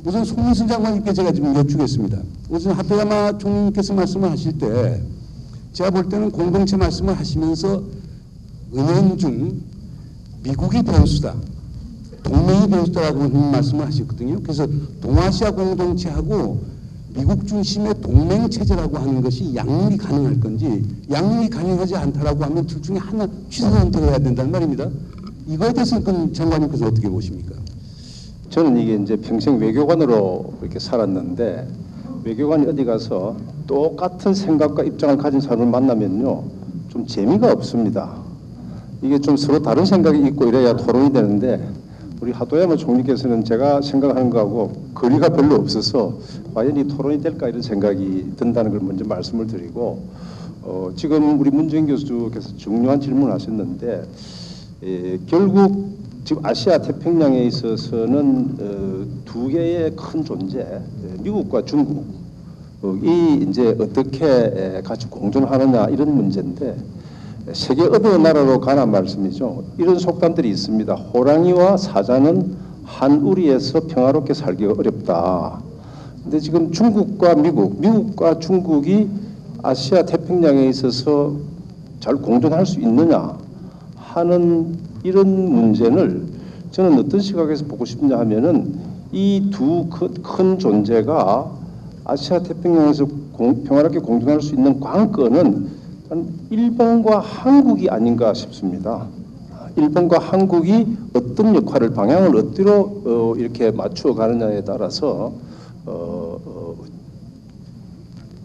우선 송문순 장관님께 제가 지금 여쭙겠습니다. 우선 하토야마 총리님께서 말씀을 하실 때 제가 볼 때는 공동체 말씀을 하시면서 은연중 미국이 변수다, 동맹이 변수다라고 하는 말씀을 하셨거든요. 그래서 동아시아 공동체하고 미국 중심의 동맹 체제라고 하는 것이 양립이 가능할 건지, 양립이 가능하지 않다라고 하면 둘 중에 하나 취사 선택을 해야 된다는 말입니다. 이거에 대해서는 그럼 장관님께서 어떻게 보십니까? 저는 이게 이제 평생 외교관으로 이렇게 살았는데, 외교관이 어디 가서 똑같은 생각과 입장을 가진 사람을 만나면요, 좀 재미가 없습니다. 이게 좀 서로 다른 생각이 있고 이래야 토론이 되는데, 우리 하토야마 총리께서는 제가 생각하는 거하고 거리가 별로 없어서 과연 이 토론이 될까 이런 생각이 든다는 걸 먼저 말씀을 드리고, 지금 우리 문재인 교수께서 중요한 질문을 하셨는데, 결국 지금 아시아 태평양에 있어서는 두 개의 큰 존재, 미국과 중국이 이제 어떻게 같이 공존하느냐 이런 문제인데, 세계 어느 나라로 가나 말씀이죠. 이런 속담들이 있습니다. 호랑이와 사자는 한 우리에서 평화롭게 살기가 어렵다. 근데 지금 중국과 미국과 중국이 아시아 태평양에 있어서 잘 공존할 수 있느냐 하는 이런 문제를 저는 어떤 시각에서 보고 싶냐 하면은 이 두 큰 존재가 아시아 태평양에서 평화롭게 공존할 수 있는 관건은 일본과 한국이 아닌가 싶습니다. 일본과 한국이 어떤 역할을, 방향을 어디로 이렇게 맞추어 가느냐에 따라서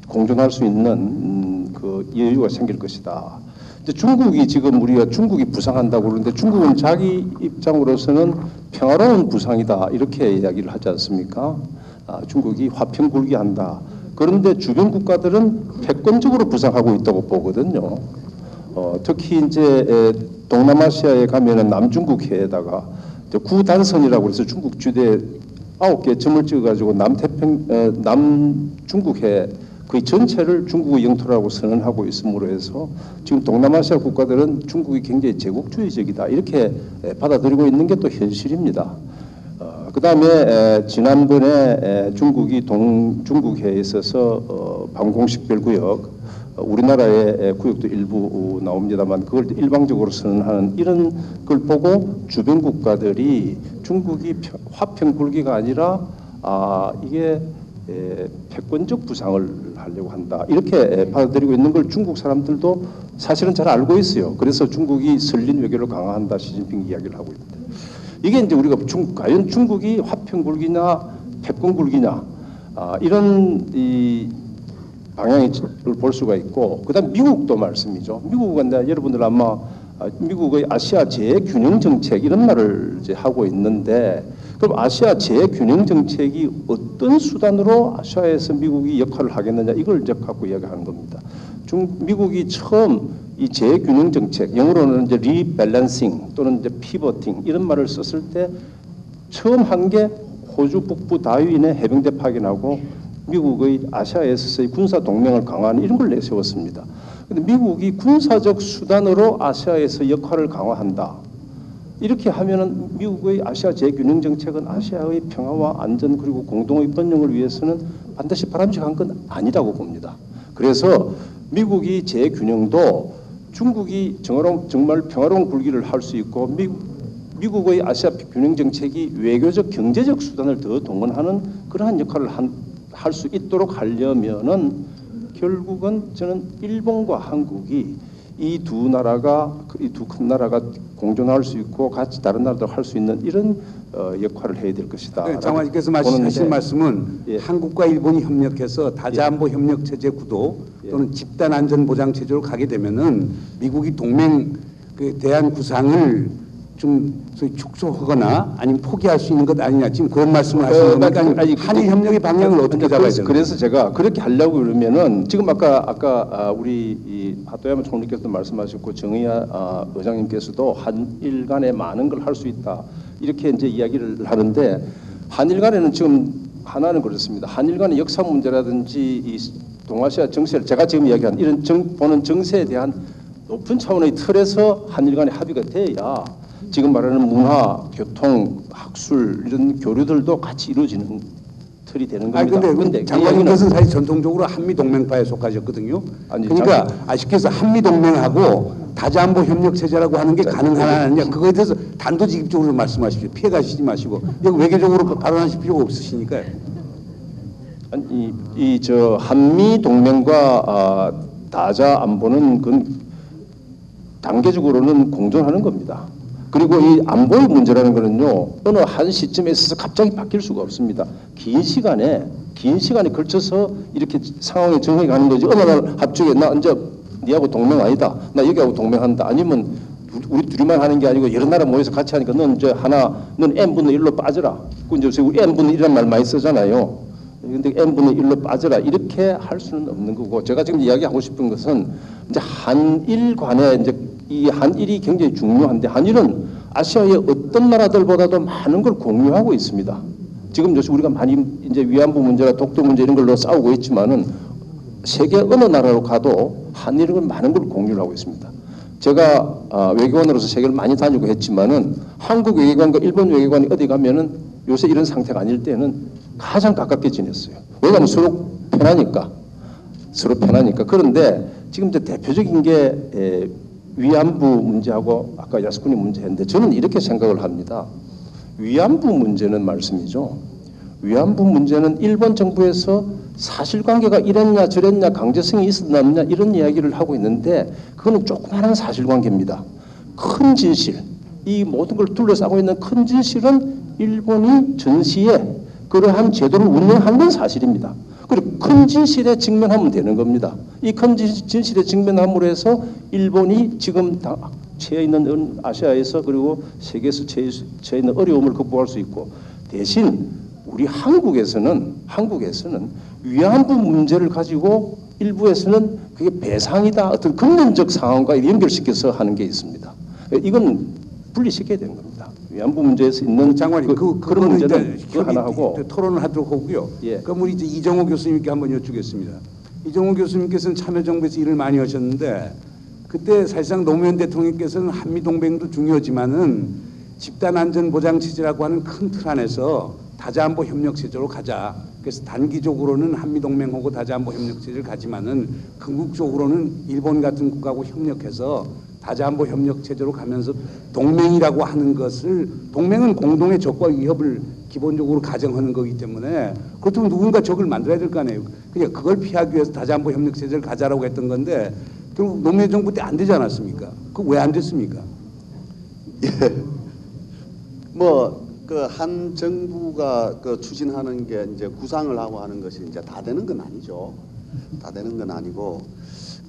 공존할 수 있는 그 여유가 생길 것이다. 근데 중국이 지금 우리가 중국이 부상한다고 그러는데, 중국은 자기 입장으로서는 평화로운 부상이다 이렇게 이야기를 하지 않습니까? 중국이 화평불기한다. 그런데 주변 국가들은 패권적으로 부상하고 있다고 보거든요. 특히 이제 동남아시아에 가면은 남중국해에다가 구단선이라고 해서 중국 주대 9개 점을 찍어가지고 남중국해 그 전체를 중국의 영토라고 선언하고 있음으로 해서 지금 동남아시아 국가들은 중국이 굉장히 제국주의적이다 이렇게 받아들이고 있는 게 또 현실입니다. 그 다음에 지난번에 중국이 중국해에 있어서 방공식별구역, 우리나라의 구역도 일부 나옵니다만 그걸 일방적으로 선언하는 이런 걸 보고 주변 국가들이 중국이 화평불기가 아니라 이게 패권적 부상을 하려고 한다 이렇게 받아들이고 있는 걸 중국 사람들도 사실은 잘 알고 있어요. 그래서 중국이 설린 외교를 강화한다 시진핑 이야기를 하고 있는데, 이게 이제 우리가 과연 중국이 화평불기냐 패권불기냐 이런 이 방향을 볼 수가 있고, 그다음 미국도 말씀이죠. 미국은 여러분들 아마 미국의 아시아 재균형 정책 이런 말을 이제 하고 있는데, 그럼 아시아 재균형 정책이 어떤 수단으로 아시아에서 미국이 역할을 하겠느냐 이걸 이제 갖고 이야기하는 겁니다. 미국이 처음 이 재균형 정책, 영어로는 이제 리밸런싱 또는 이제 피버팅 이런 말을 썼을 때 처음 한 게 호주 북부 다윈의 해병대 파견하고 미국의 아시아에서의 군사 동맹을 강화하는 이런 걸 내세웠습니다. 근데 미국이 군사적 수단으로 아시아에서 역할을 강화한다. 이렇게 하면은 미국의 아시아 재균형 정책은 아시아의 평화와 안전 그리고 공동의 번영을 위해서는 반드시 바람직한 건 아니라고 봅니다. 그래서 미국이 재균형도 중국이 정말 평화로운 불기를 할 수 있고, 미국의 아시아 균형 정책이 외교적 경제적 수단을 더 동원하는 그러한 역할을 할 수 있도록 하려면은 결국은 저는 일본과 한국이 이 두 나라가, 이 두 큰 나라가 공존할 수 있고 같이 다른 나라도 할 수 있는 이런 역할을 해야 될 것이다. 네, 장관님께서 하신 말씀은 한국과 일본이 협력해서 다자안보 협력 체제 구도 또는 집단 안전 보장 체제로 가게 되면은 미국이 동맹에 대한 구상을 좀 소위 축소하거나 아니면 포기할 수 있는 것 아니냐, 지금 그런 말씀을 하시는 겁니까? 한일 협력의 방향을 어떻게 잡아야 되나? 그래서 제가 그렇게 하려고 그러면은 지금 아까 우리 이 하토야마 총리께서도 말씀하셨고 정의아 의장님께서도 한일 간에 많은 걸 할 수 있다 이렇게 이제 이야기를 하는데, 한일 간에는 지금 하나는 그렇습니다. 한일 간의 역사 문제라든지 이 동아시아 정세를 제가 지금 이야기한 이런 보는 정세에 대한 높은 차원의 틀에서 한일 간의 합의가 돼야 지금 말하는 문화, 교통, 학술 이런 교류들도 같이 이루어지는 틀이 되는 아니 겁니다. 근데 장관님께서는 사실 전통적으로 한미 동맹파에 속하셨거든요. 아니, 그러니까 아쉽게서 한미 동맹하고 다자안보 협력 체제라고 하는 게 가능하냐 아니냐 그거에 대해서 단도직입적으로 말씀하십시오. 피해가시지 마시고 여기 외교적으로 발언하실 필요가 없으시니까요. 아니, 저 한미 동맹과 다자 안보는 그건 단계적으로는 공존하는 겁니다. 그리고 이 안보의 문제라는 것은요 어느 한 시점에 있어서 갑자기 바뀔 수가 없습니다. 긴 시간에 걸쳐서 이렇게 상황이 정해 가는 거지. 어느 날 합쪽에 나 이제 니하고 동맹 아니다. 나 여기하고 동맹한다. 아니면 우리 둘이만 하는 게 아니고 여러 나라 모여서 같이 하니까 넌 이제 넌 n분의 1로 빠져라. 그 이제 우리 n분의 1이라는 말 많이 쓰잖아요. 근데 n분의 1로 빠져라. 이렇게 할 수는 없는 거고 제가 지금 이야기하고 싶은 것은 이제 한일 간에 이제 이 한일이 굉장히 중요한데 한일은 아시아의 어떤 나라들보다도 많은 걸 공유하고 있습니다. 지금 우리가 많이 이제 위안부 문제나 독도 문제 이런 걸로 싸우고 있지만은 세계 어느 나라로 가도 한일은 많은 걸 공유를 하고 있습니다. 제가 외교관으로서 세계를 많이 다니고 했지만은 한국 외교관과 일본 외교관이 어디 가면은 요새 이런 상태가 아닐 때는 가장 가깝게 지냈어요. 왜냐하면 서로 편하니까. 그런데 지금 이제 대표적인 게 위안부 문제하고 아까 야스쿠니 문제인데 저는 이렇게 생각을 합니다. 위안부 문제는 말씀이죠. 위안부 문제는 일본 정부에서 사실관계가 이랬냐 저랬냐 강제성이 있었느냐 이런 이야기를 하고 있는데 그거는 조그마한 사실관계입니다. 큰 진실, 이 모든 걸 둘러싸고 있는 큰 진실은 일본이 전시에 그러한 제도를 운영한 건 사실입니다. 그리고 큰 진실에 직면하면 되는 겁니다. 이 큰 진실에 직면함으로 해서 일본이 지금 처해 있는 아시아에서 그리고 세계에서 처해 있는 어려움을 극복할 수 있고 대신 우리 한국에서는 위안부 문제를 가지고 일부에서는 그게 배상이다 어떤 근본적 상황과 연결시켜서 하는 게 있습니다. 이건 분리시켜야 되는 겁니다. 위안부 문제에서 있는 장관님 그런 문제는 그 하나 하고 토론을 하도록 하고요. 예. 그럼 우리 이제 이정호 교수님께 한번 여쭙겠습니다. 이정호 교수님께서는 참여정부에서 일을 많이 하셨는데 그때 사실상 노무현 대통령께서는 한미 동맹도 중요하지만은 집단 안전 보장 체제라고 하는 큰 틀 안에서 다자안보 협력 체제로 가자. 그래서 단기적으로는 한미 동맹하고 다자안보 협력 체제를 가지만은 궁극적으로는 일본 같은 국가하고 협력해서 다자안보 협력 체제로 가면서 동맹이라고 하는 것을 동맹은 공동의 적과 위협을 기본적으로 가정하는 거기 때문에 그렇다면 누군가 적을 만들어야 될 거 아니에요. 그냥 그걸 피하기 위해서 다자안보 협력 체제를 가자라고 했던 건데 결국 노무현 정부 때 안 되지 않았습니까? 그 왜 안 됐습니까? 예. 뭐 그 한 정부가 그 추진하는 게 이제 구상을 하고 하는 것이 이제 다 되는 건 아니죠. 다 되는 건 아니고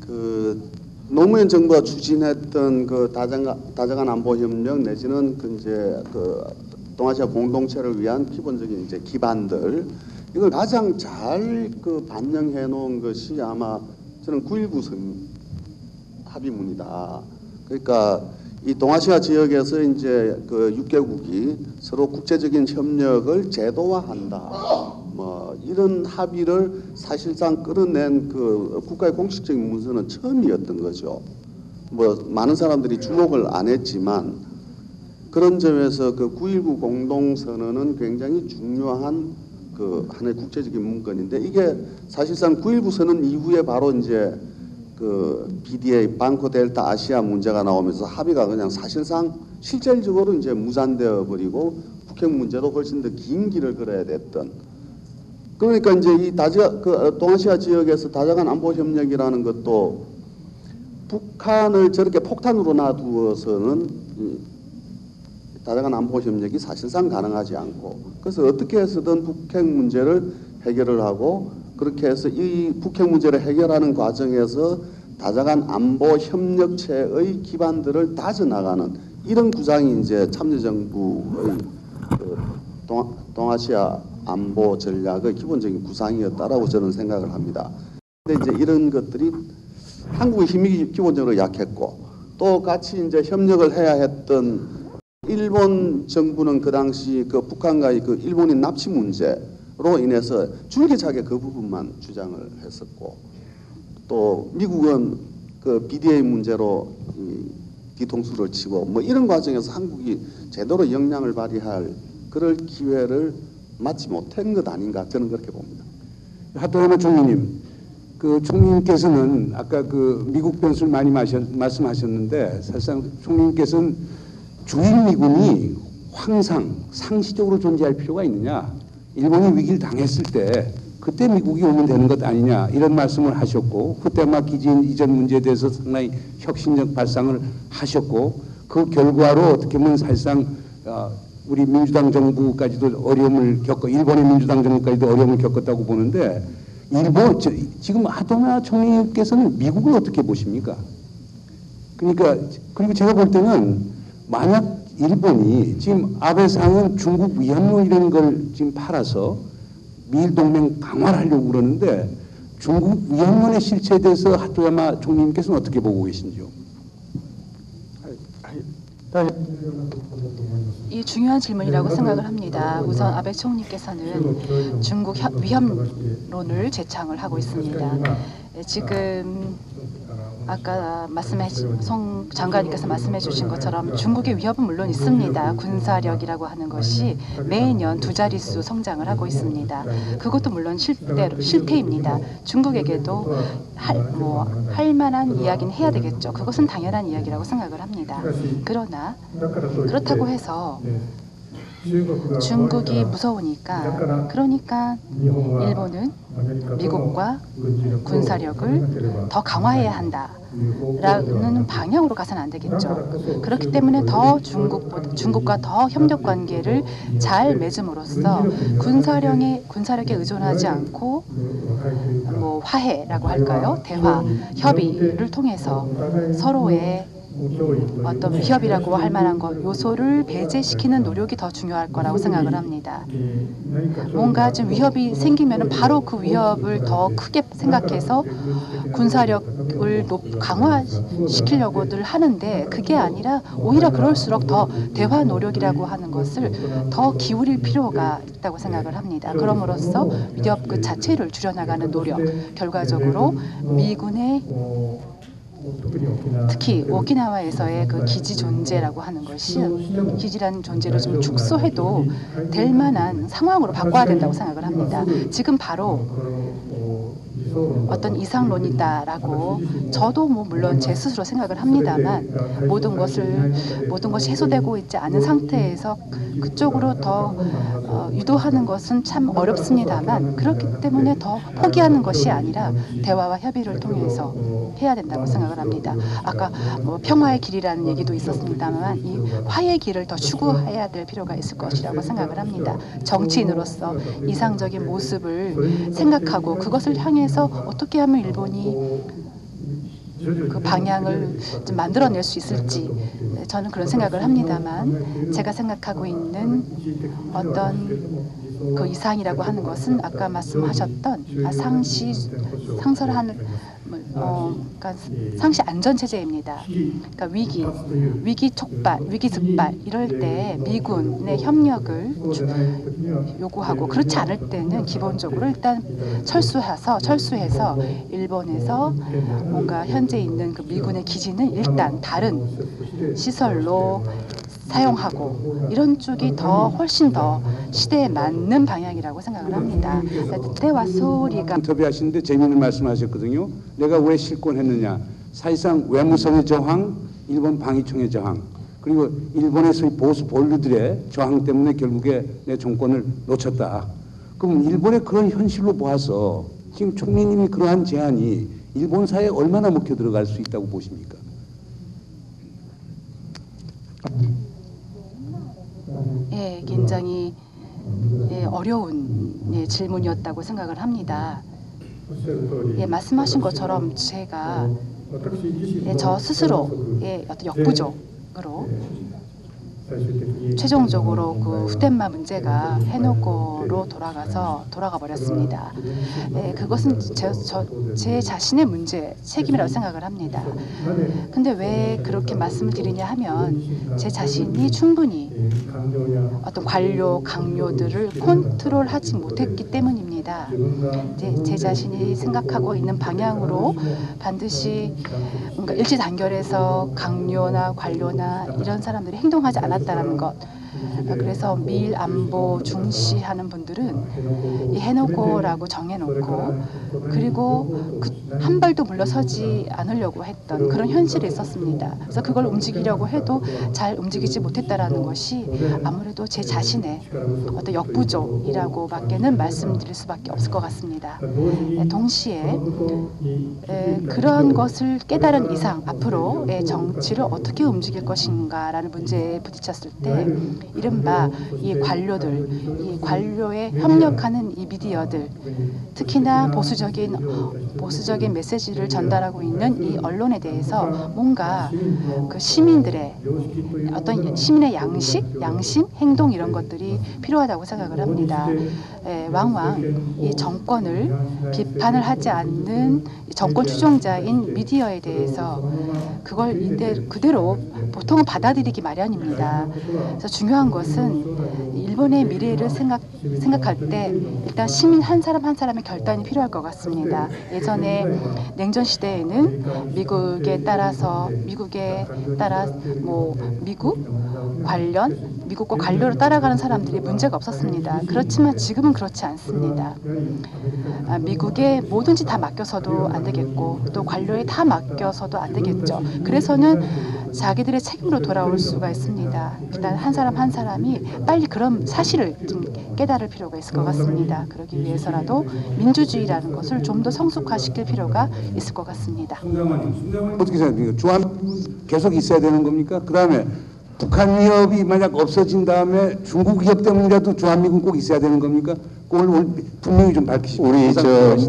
그 노무현 정부가 추진했던 그 다자간 안보 협력 내지는 그 이제 그 동아시아 공동체를 위한 기본적인 이제 기반들 이걸 가장 잘 그 반영해 놓은 것이 아마 저는 9.19 합의문이다. 그러니까 이 동아시아 지역에서 이제 그 6개국이 서로 국제적인 협력을 제도화한다. 뭐 이런 합의를 사실상 끌어낸 그 국가의 공식적인 문서는 처음이었던 거죠. 뭐 많은 사람들이 주목을 안 했지만 그런 점에서 그 9.19 공동선언은 굉장히 중요한 그 하나의 국제적인 문건인데 이게 사실상 9.19 선언 이후에 바로 이제 그 BDA 방코 델타 아시아 문제가 나오면서 합의가 그냥 사실상 실질적으로 이제 무산되어 버리고 북핵 문제도 훨씬 더 긴 길을 걸어야 됐던. 그러니까 이제 이 동아시아 지역에서 다자간 안보 협력이라는 것도 북한을 저렇게 폭탄으로 놔두어서는 다자간 안보 협력이 사실상 가능하지 않고 그래서 어떻게 해서든 북핵 문제를 해결을 하고 그렇게 해서 이 북핵 문제를 해결하는 과정에서 다자간 안보 협력체의 기반들을 다져나가는 이런 구상이 이제 참여정부의 그 동아시아 안보 전략의 기본적인 구상이었다라고 저는 생각을 합니다. 근데 이제 이런 것들이 한국의 힘이 기본적으로 약했고 또 같이 이제 협력을 해야 했던 일본 정부는 그 당시 그 북한과의 그 일본인 납치 문제로 인해서 줄기차게 그 부분만 주장을 했었고 또 미국은 그 BDA 문제로 뒤통수를 치고 뭐 이런 과정에서 한국이 제대로 역량을 발휘할 그럴 기회를 맞지 못한 것 아닌가 저는 그렇게 봅니다. 하토야마 총리님, 그 총리님께서는 아까 그 미국 변수를 많이 말씀하셨는데 사실상 총리님께서는 주일 미군이 항상 상시적으로 존재할 필요가 있느냐? 일본이 위기를 당했을 때 그때 미국이 오면 되는 것 아니냐 이런 말씀을 하셨고 후테마 기지 이전 문제에 대해서 상당히 혁신적 발상을 하셨고 그 결과로 어떻게 보면 사실상 우리 민주당 정부까지도 어려움을 일본의 민주당 정부까지도 어려움을 겪었다고 보는데 지금 하토야마 총리께서는 미국을 어떻게 보십니까? 그러니까 그리고 제가 볼 때는 만약 일본이 지금 아베상은 중국 위협론 이런 걸 지금 팔아서 미일 동맹 강화를 하려고 그러는데 중국 위협론의 실체에 대해서 하토야마 총리님께서는 어떻게 보고 계신지요? 이 중요한 질문이라고 생각을 합니다. 우선 아베 총리께서는 중국 위협론을 제창을 하고 있습니다. 지금 아까 송 장관님께서 말씀해 주신 것처럼 중국의 위협은 물론 있습니다. 군사력이라고 하는 것이 매년 두 자릿수 성장을 하고 있습니다. 그것도 물론 실태입니다. 중국에게도 할 만한 이야기는 해야 되겠죠. 그것은 당연한 이야기라고 생각을 합니다. 그러나 그렇다고 해서 중국이 무서우니까 그러니까 일본은 미국과 군사력을 더 강화해야 한다라는 방향으로 가서는 안 되겠죠. 그렇기 때문에 더 중국과 더 협력 관계를 잘 맺음으로써 군사력에 의존하지 않고 화해라고 할까요? 대화, 협의를 통해서 서로의 어떤 위협이라고 할 만한 요소를 배제시키는 노력이 더 중요할 거라고 생각을 합니다. 뭔가 좀 위협이 생기면 바로 그 위협을 더 크게 생각해서 군사력을 강화시키려고들 하는데 그게 아니라 오히려 그럴수록 더 대화 노력이라고 하는 것을 더 기울일 필요가 있다고 생각을 합니다. 그럼으로써 위협 그 자체를 줄여나가는 노력, 결과적으로 미군의 특히 오키나와에서의 그 기지 존재라고 하는 것이 기지라는 존재를 좀 축소해도 될 만한 상황으로 바꿔야 된다고 생각을 합니다. 지금 바로 어떤 이상론이다라고 저도 물론 제 스스로 생각을 합니다만 모든 것이 해소되고 있지 않은 상태에서 그쪽으로 더 유도하는 것은 참 어렵습니다만 그렇기 때문에 더 포기하는 것이 아니라 대화와 협의를 통해서 해야 된다고 생각을 합니다. 아까 평화의 길이라는 얘기도 있었습니다만 이 화해의 길을 더 추구해야 될 필요가 있을 것이라고 생각을 합니다. 정치인으로서 이상적인 모습을 생각하고 그것을 향해서 어떻게 하면 일본이 그 방향을 좀 만들어낼 수 있을지 저는 그런 생각을 합니다만 제가 생각하고 있는 어떤 그 이상이라고 하는 것은 아까 말씀하셨던 그러니까 상시 안전 체제입니다. 그러니까 위기 촉발, 위기 득발 이럴 때 미군의 협력을 요구하고 그렇지 않을 때는 기본적으로 일단 철수해서 일본에서 뭔가 현재 있는 그 미군의 기지는 일단 다른 시설로 사용하고 이런 쪽이 훨씬 더 시대에 맞는 방향이라고 생각을 합니다. 때와 소리가 인터뷰하시는데 재미있는 말씀하셨거든요. 내가 왜 실권했느냐. 사실상 외무성의 저항, 일본 방위청의 저항, 그리고 일본의 소위 보수 본류들의 저항 때문에 결국에 내 정권을 놓쳤다. 그럼 일본의 그런 현실로 보아서 지금 총리님이 그러한 제안이 일본 사회에 얼마나 먹혀 들어갈 수 있다고 보십니까? 예, 굉장히 어려운 질문이었다고 생각을 합니다. 예, 말씀하신 것처럼 제가 저 스스로의 어떤 역부족으로 최종적으로 그 후텐마 문제가 해노코로 돌아가 버렸습니다. 그것은 제 자신의 문제, 책임이라고 생각을 합니다. 근데 왜 그렇게 말씀을 드리냐 하면 제 자신이 충분히 어떤 관료, 강요들을 컨트롤하지 못했기 때문입니다. 제 자신이 생각하고 있는 방향으로 반드시 뭔가 일치단결해서 강요나 관료나 이런 사람들이 행동하지 않았다는 것, 그래서 미일 안보 중시하는 분들은 이 해놓고라고 정해놓고 그리고 한 발도 물러서지 않으려고 했던 그런 현실이 있었습니다. 그래서 그걸 움직이려고 해도 잘 움직이지 못했다라는 것이 아무래도 제 자신의 어떤 역부족이라고밖에는 말씀드릴 수밖에 없을 것 같습니다. 동시에 그런 것을 깨달은 이상 앞으로의 정치를 어떻게 움직일 것인가라는 문제에 부딪혔을 때 이른바 이 관료들, 이 관료에 협력하는 이 미디어들, 특히나 보수적인 메시지를 전달하고 있는 이 언론에 대해서 뭔가 그 시민들의 어떤 시민의 양심, 행동 이런 것들이 필요하다고 생각을 합니다. 왕왕 이 정권을 비판을 하지 않는 정권 추종자인 미디어에 대해서 그걸 그대로 보통은 받아들이기 마련입니다. 그래서 중요한 것은 일본의 미래를 생각할 때 일단 시민 한 사람 한 사람의 결단이 필요할 것 같습니다. 예전에 냉전 시대에는 미국에 따라 미국과 관료를 따라가는 사람들이 문제가 없었습니다. 그렇지만 지금은 그렇지 않습니다. 미국에 뭐든지 다 맡겨서도 안 되겠고 또 관료에 다 맡겨서도 안 되겠죠. 그래서는 자기들의 책임으로 돌아올 수가 있습니다. 일단 한 사람 한 사람이 빨리 그런 사실을 좀 깨달을 필요가 있을 것 같습니다. 그러기 위해서라도 민주주의라는 것을 좀 더 성숙화시킬 필요가 있을 것 같습니다. 어떻게 생각합니까? 주한 계속 있어야 되는 겁니까? 그 다음에 북한 위협이 만약 없어진 다음에 중국 위협 때문이라도 주한미군 꼭 있어야 되는 겁니까? 그걸 분명히 좀 밝히시죠. 우리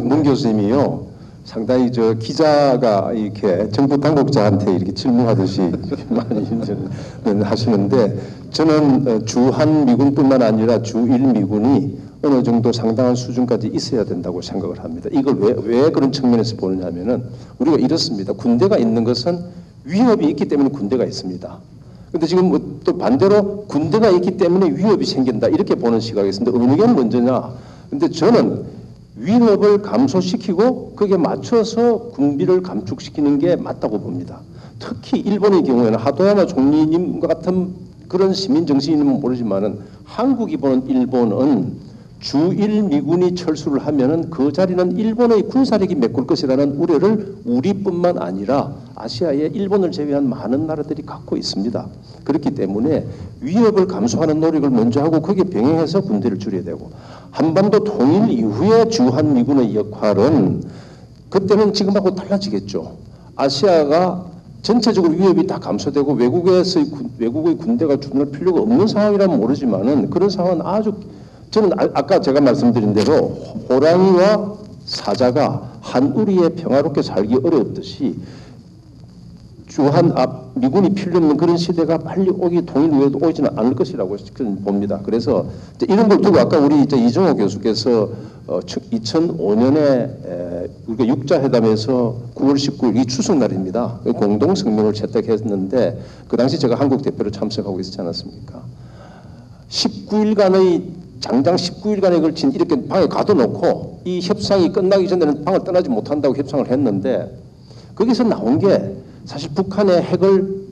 문 교수님이요. 상당히 기자가 이렇게 정부 당국자한테 이렇게 질문하듯이 많이 하시는데 저는 주한 미군뿐만 아니라 주일 미군이 어느 정도 상당한 수준까지 있어야 된다고 생각을 합니다. 이걸 왜 그런 측면에서 보느냐면은 우리가 이렇습니다. 군대가 있는 것은 위협이 있기 때문에 군대가 있습니다. 근데 지금 또 반대로 군대가 있기 때문에 위협이 생긴다 이렇게 보는 시각이 있습니다. 어느 게 먼저냐? 근데 저는 위협을 감소시키고 거기에 맞춰서 군비를 감축시키는 게 맞다고 봅니다. 특히 일본의 경우에는 하도야마 총리님 같은 그런 시민 정신이면 모르지만은 한국이 보는 일본은 주일 미군이 철수를 하면은 그 자리는 일본의 군사력이 메꿀 것이라는 우려를 우리뿐만 아니라 아시아의 일본을 제외한 많은 나라들이 갖고 있습니다. 그렇기 때문에 위협을 감소하는 노력을 먼저 하고 거기에 병행해서 군대를 줄여야 되고 한반도 통일 이후에 주한 미군의 역할은 그때는 지금하고 달라지겠죠. 아시아가 전체적으로 위협이 다 감소되고 외국의 군대가 주둔할 필요가 없는 상황이라면 모르지만은 그런 상황은 아주 저는 아까 제가 말씀드린 대로 호랑이와 사자가 한 우리에 평화롭게 살기 어렵듯이 미군이 필요 없는 그런 시대가 빨리 통일 후에도 오지는 않을 것이라고 봅니다. 그래서 이런 걸 두고 아까 우리 이정호 교수께서 2005년에 우리가 육자회담에서 9월 19일 이 추석날입니다. 공동 성명을 채택했는데 그 당시 제가 한국 대표로 참석하고 있었지 않았습니까? 장장 19일간에 걸친 이렇게 방에 가둬놓고 이 협상이 끝나기 전에는 방을 떠나지 못한다고 협상을 했는데 거기서 나온 게 사실 북한은 핵을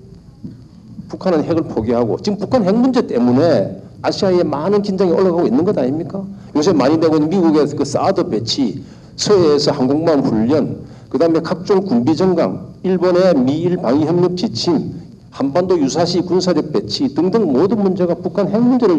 포기하고 지금 북한 핵 문제 때문에 아시아에 많은 긴장이 올라가고 있는 것 아닙니까? 요새 많이 되고 있는 미국의 그 사드 배치, 서해에서 항공모함 훈련, 그 다음에 각종 군비 정강, 일본의 미일 방위 협력 지침, 한반도 유사시 군사력 배치 등등 모든 문제가 북한 핵 문제를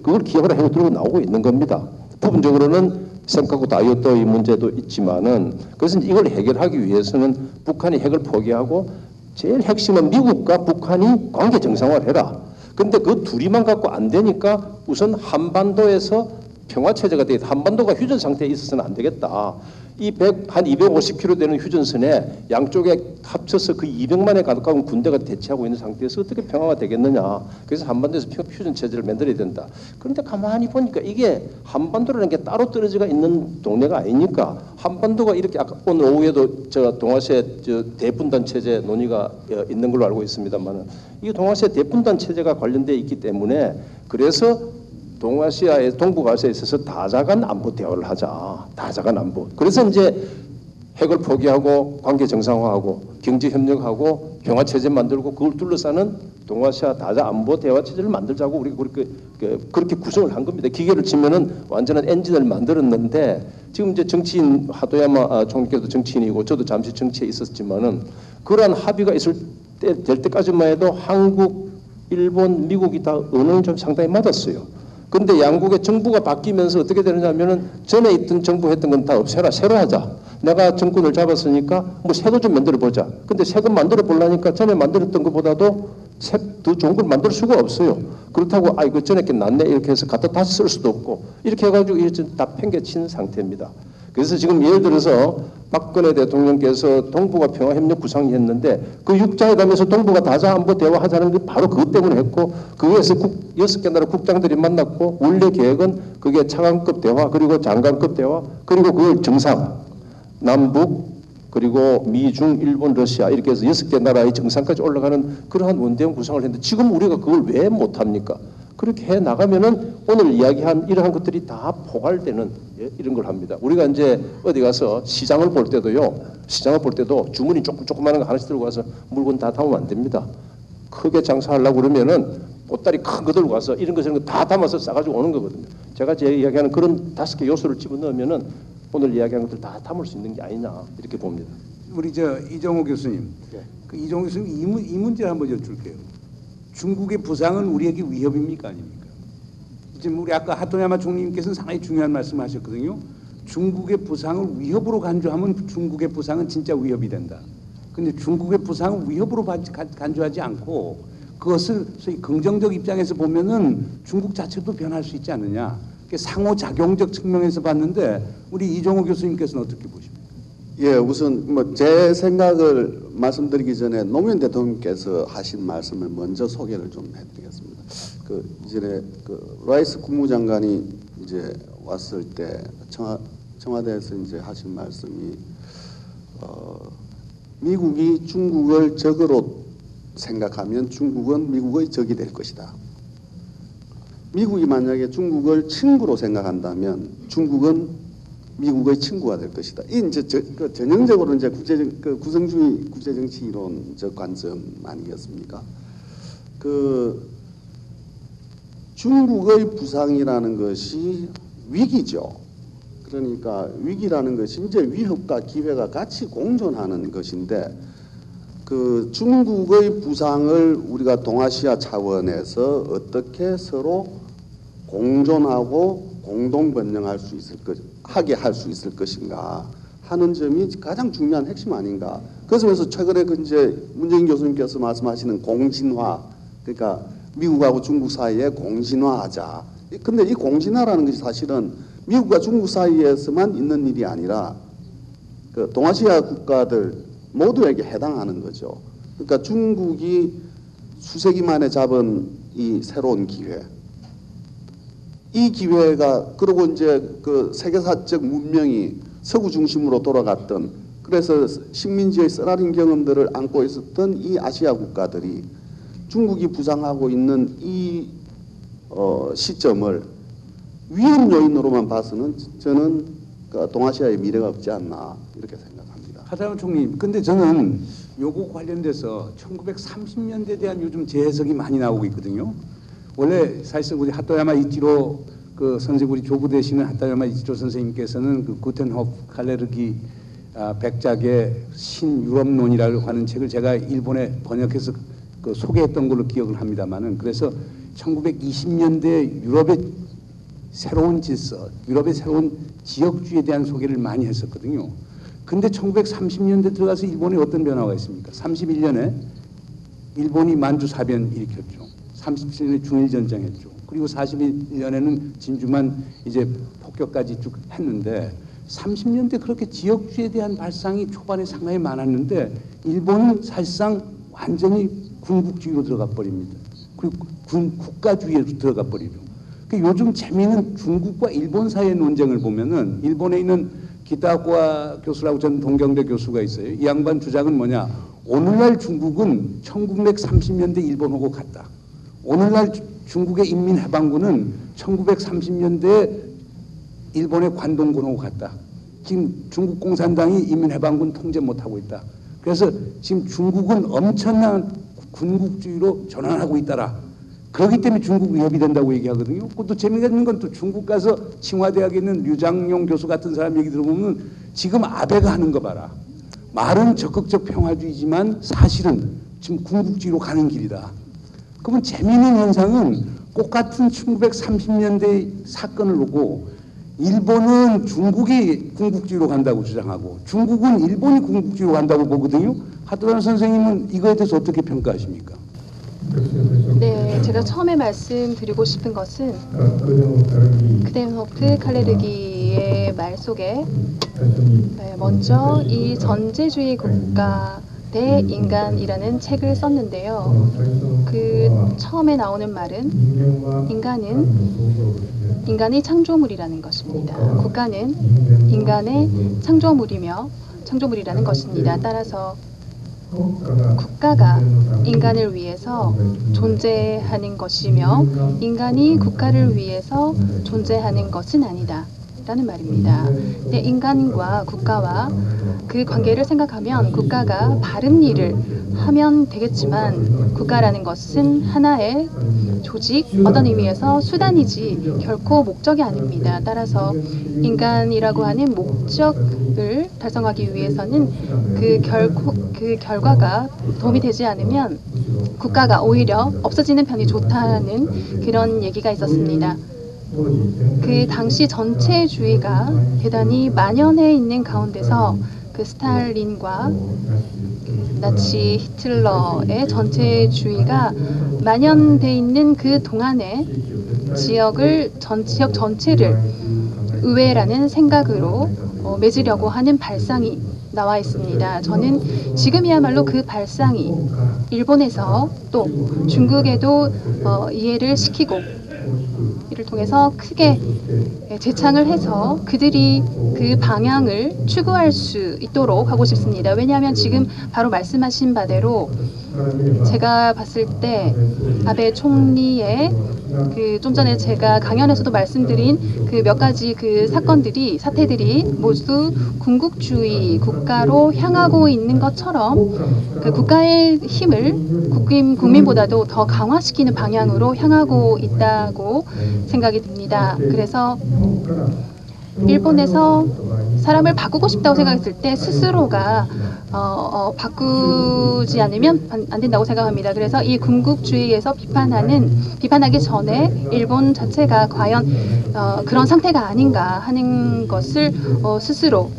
그걸 기억을 하고 들고 나오고 있는 겁니다. 부분적으로는 샘카고 다이어트의 문제도 있지만은 그것은 이걸 해결하기 위해서는 북한이 핵을 포기하고 제일 핵심은 미국과 북한이 관계 정상화를 해라. 그런데 그 둘이만 갖고 안 되니까 우선 한반도에서 평화체제가 되겠다. 한반도가 휴전 상태에 있어서는 안 되겠다. 한 250km 되는 휴전선에 양쪽에 합쳐서 그 200만에 가까운 군대가 대치하고 있는 상태에서 어떻게 평화가 되겠느냐. 그래서 한반도에서 휴전체제를 만들어야 된다. 그런데 가만히 보니까 이게 한반도라는 게 따로 떨어져 있는 동네가 아니니까 한반도가 이렇게 아까 오늘 오후에도 동아시아 대분단 체제 논의가 있는 걸로 알고 있습니다만은 이 동아시아 대분단 체제가 관련되어 있기 때문에 그래서 동북아시아에 있어서 다자간 안보 대화를 하자. 다자간 안보. 그래서 이제 핵을 포기하고 관계 정상화하고 경제 협력하고 평화 체제 만들고 그걸 둘러싸는 동아시아 다자 안보 대화 체제를 만들자고 우리가 그렇게 구성을 한 겁니다. 기계를 치면은 완전한 엔진을 만들었는데 지금 이제 정치인 하도야마 총리께도 정치인이고 저도 잠시 정치에 있었지만은 그러한 합의가 있을 때 될 때까지만 해도 한국, 일본, 미국이 다 언어는 좀 상당히 맞았어요. 근데 양국의 정부가 바뀌면서 어떻게 되느냐면은 전에 있던 정부 했던 건 다 없애라, 새로 하자. 내가 정권을 잡았으니까 뭐 새거 좀 만들어 보자. 근데 새거 만들어 보려니까 전에 만들었던 것보다도 더 좋은 걸 만들 수가 없어요. 그렇다고 아 이거 전에 게 낫네 이렇게 해서 갖다 다시 쓸 수도 없고 이렇게 해가지고 이제 다 팽개친 상태입니다. 그래서 지금 예를 들어서 박근혜 대통령께서 동북아 평화협력 구상했는데 그 육자회담에서 동북아 다자안보 대화하자는 게 바로 그것 때문에 했고 그거에서 6개 나라 국장들이 만났고 원래 계획은 그게 차관급 대화 그리고 장관급 대화 그리고 그걸 정상 남북 그리고 미중 일본 러시아 이렇게 해서 6개 나라의 정상까지 올라가는 그러한 원대형 구상을 했는데 지금 우리가 그걸 왜 못합니까? 그렇게 해 나가면은 오늘 이야기한 이러한 것들이 다 포괄되는 이런 걸 합니다. 우리가 이제 어디 가서 시장을 볼 때도요. 시장을 볼 때도 주머니 조그마한 거 하나씩 들고 가서 물건 다 담으면 안 됩니다. 크게 장사하려고 그러면은 보따리 큰 거 들고 가서 이런 거 저런 거 다 담아서 싸가지고 오는 거거든요. 제가 이야기하는 그런 5개 요소를 집어넣으면은 오늘 이야기한 것들 다 담을 수 있는 게 아니냐 이렇게 봅니다. 우리 이정호 교수님, 그 이정호 교수님 이 문제를 한번 여쭐게요. 중국의 부상은 우리에게 위협입니까 아닙니까? 지금 우리 아까 하토야마 총리님께서는 상당히 중요한 말씀하셨거든요. 중국의 부상을 위협으로 간주하면 중국의 부상은 진짜 위협이 된다. 그런데 중국의 부상을 위협으로 간주하지 않고 그것을 소위 긍정적 입장에서 보면은 중국 자체도 변할 수 있지 않느냐. 상호작용적 측면에서 봤는데 우리 이정호 교수님께서는 어떻게 보십니까? 예, 우선 뭐 제 생각을 말씀드리기 전에 노무현 대통령께서 하신 말씀을 먼저 소개를 좀 해드리겠습니다. 그 이전에 그 라이스 국무장관이 이제 왔을 때 청와대에서 이제 하신 말씀이 미국이 중국을 적으로 생각하면 중국은 미국의 적이 될 것이다. 미국이 만약에 중국을 친구로 생각한다면 중국은 미국의 친구가 될 것이다. 이 이제 전형적으로 이제 구성주의 국제정치 이론적 관점 아니겠습니까? 그 중국의 부상이라는 것이 위기죠. 그러니까 위기라는 것이 이제 위협과 기회가 같이 공존하는 것인데 그 중국의 부상을 우리가 동아시아 차원에서 어떻게 서로 공존하고 공동 번영할 수 있을 하게 할 수 있을 것인가 하는 점이 가장 중요한 핵심 아닌가. 그래서 최근에 그 이제 문재인 교수님께서 말씀하시는 공진화, 그러니까 미국하고 중국 사이에 공진화하자. 근데 이 공진화라는 것이 사실은 미국과 중국 사이에서만 있는 일이 아니라 그 동아시아 국가들 모두에게 해당하는 거죠. 그러니까 중국이 수세기 만에 잡은 이 새로운 기회. 이 기회가 그리고 이제 그 세계사적 문명이 서구 중심으로 돌아갔던 그래서 식민지의 쓰라린 경험들을 안고 있었던 이 아시아 국가들이 중국이 부상하고 있는 이 시점을 위험 요인으로만 봐서는 저는 동아시아의 미래가 없지 않나 이렇게 생각합니다. 하다영 총리, 근데 저는 요거 관련돼서 1930년대에 대한 요즘 재해석이 많이 나오고 있거든요. 원래 사실상 우리 하토야마 이치로 그 선생 우리 조부 되시는 하토야마 이치로 선생님께서는 그 구텐호프 칼레르기 백작의 신유럽론이라고 하는 책을 제가 일본에 번역해서 그 소개했던 걸로 기억을 합니다만은 그래서 1920년대 유럽의 새로운 질서, 유럽의 새로운 지역주의에 대한 소개를 많이 했었거든요. 근데 1930년대 들어가서 일본에 어떤 변화가 있습니까? 31년에 일본이 만주사변 일으켰죠. 37년에 중일전쟁했죠. 그리고 41년에는 진주만 이제 폭격까지 쭉 했는데 30년대 그렇게 지역주의에 대한 발상이 초반에 상당히 많았는데 일본은 사실상 완전히 군국주의로 들어가 버립니다. 그리고 국가주의로 들어가 버리죠. 그러니까 요즘 재미있는 중국과 일본 사이의 논쟁을 보면은 일본에 있는 기타쿠아 교수라고 전 동경대 교수가 있어요. 이 양반 주장은 뭐냐? 오늘날 중국은 1930년대 일본하고 같다. 오늘날 중국의 인민해방군은 1930년대 일본의 관동군하고 같다. 지금 중국 공산당이 인민해방군 통제 못하고 있다. 그래서 지금 중국은 엄청난 군국주의로 전환하고 있다라. 그렇기 때문에 중국 위협이 된다고 얘기하거든요. 그것도 재미가 있는 건 또 중국 가서清华대학에 있는 류장용 교수 같은 사람 얘기 들어보면 지금 아베가 하는 거 봐라. 말은 적극적 평화주의지만 사실은 지금 군국주의로 가는 길이다. 그러면 재미있는 현상은 똑같은 1930년대 사건을 놓고 일본은 중국이 군국주의로 간다고 주장하고 중국은 일본이 군국주의로 간다고 보거든요. 하도란 선생님은 이거에 대해서 어떻게 평가하십니까? 네, 제가 처음에 말씀드리고 싶은 것은 그덴호프 칼레르기의 말 속에 먼저 이 전제주의 국가 대 인간이라는 책을 썼는데요. 그 처음에 나오는 말은 인간의 창조물이라는 것입니다. 국가는 인간의 창조물이라는 것입니다. 따라서 국가가 인간을 위해서 존재하는 것이며 인간이 국가를 위해서 존재하는 것은 아니다 라는 말입니다. 근데 인간과 국가와 그 관계를 생각하면 국가가 바른 일을 하면 되겠지만 국가라는 것은 하나의 조직, 어떤 의미에서 수단이지 결코 목적이 아닙니다. 따라서 인간이라고 하는 목적을 달성하기 위해서는 그 결과가 도움이 되지 않으면 국가가 오히려 없어지는 편이 좋다는 그런 얘기가 있었습니다. 그 당시 전체주의가 대단히 만연해 있는 가운데서 그 스탈린과 나치 히틀러의 전체주의가 만연돼 있는 그 동안에 지역 전체를 의회라는 생각으로 맺으려고 하는 발상이 나와 있습니다. 저는 지금이야말로 그 발상이 일본에서 또 중국에도 이해를 시키고 이를 통해서 크게 재창을 해서 그들이 그 방향을 추구할 수 있도록 하고 싶습니다. 왜냐하면 지금 바로 말씀하신 바대로 제가 봤을 때 아베 총리의 그 좀 전에 제가 강연에서도 말씀드린 그 몇 가지 그 사태들이 모두 군국주의 국가로 향하고 있는 것처럼 그 국가의 힘을 국민보다도 더 강화시키는 방향으로 향하고 있다고 생각이 듭니다. 그래서 일본에서 사람을 바꾸고 싶다고 생각했을 때 스스로가 바꾸지 않으면 안 된다고 생각합니다. 그래서 이 군국주의에서 비판하기 전에 일본 자체가 과연 그런 상태가 아닌가 하는 것을 스스로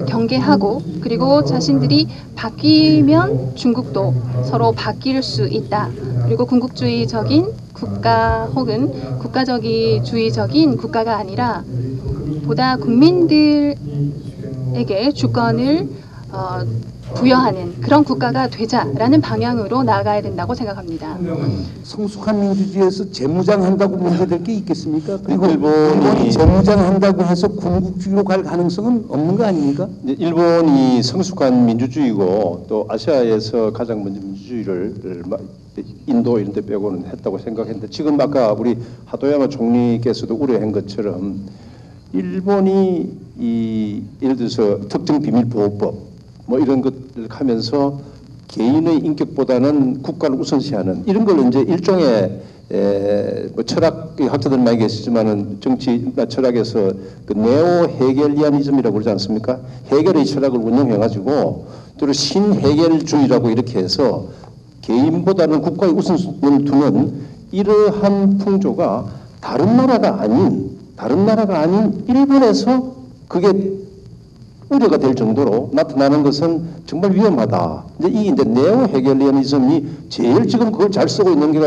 경계하고 그리고 자신들이 바뀌면 중국도 서로 바뀔 수 있다. 그리고 군국주의적인 국가 혹은 국가주의적인 국가가 아니라 보다 국민들에게 주권을 부여하는 그런 국가가 되자라는 방향으로 나아가야 된다고 생각합니다. 성숙한 민주주의에서 재무장한다고 문제될 게 있겠습니까? 그리고 일본이 일본이 재무장한다고 해서 군국주의로 갈 가능성은 없는 거 아닙니까? 일본이 성숙한 민주주의고 또 아시아에서 가장 먼저 민주주의를 인도 이런 데 빼고는 했다고 생각했는데 지금 아까 우리 하도야마 총리께서도 우려한 것처럼 일본이 예를 들어서 특정 비밀보호법 뭐 이런 것을 하면서 개인의 인격보다는 국가를 우선시하는 이런 걸 이제 일종의 뭐 철학 학자들 많이 계시지만은 정치나 철학에서 그 네오 헤겔리아니즘이라고 그러지 않습니까? 헤겔의 철학을 운영해가지고 또 신헤겔주의라고 이렇게 해서 개인보다는 국가의 우선순위를 두는 이러한 풍조가 다른 나라가 아닌 일본에서 그게 우려가 될 정도로 나타나는 것은 정말 위험하다. 이제 네오 헤겔리아니즘이 제일 지금 그걸 잘 쓰고 있는 게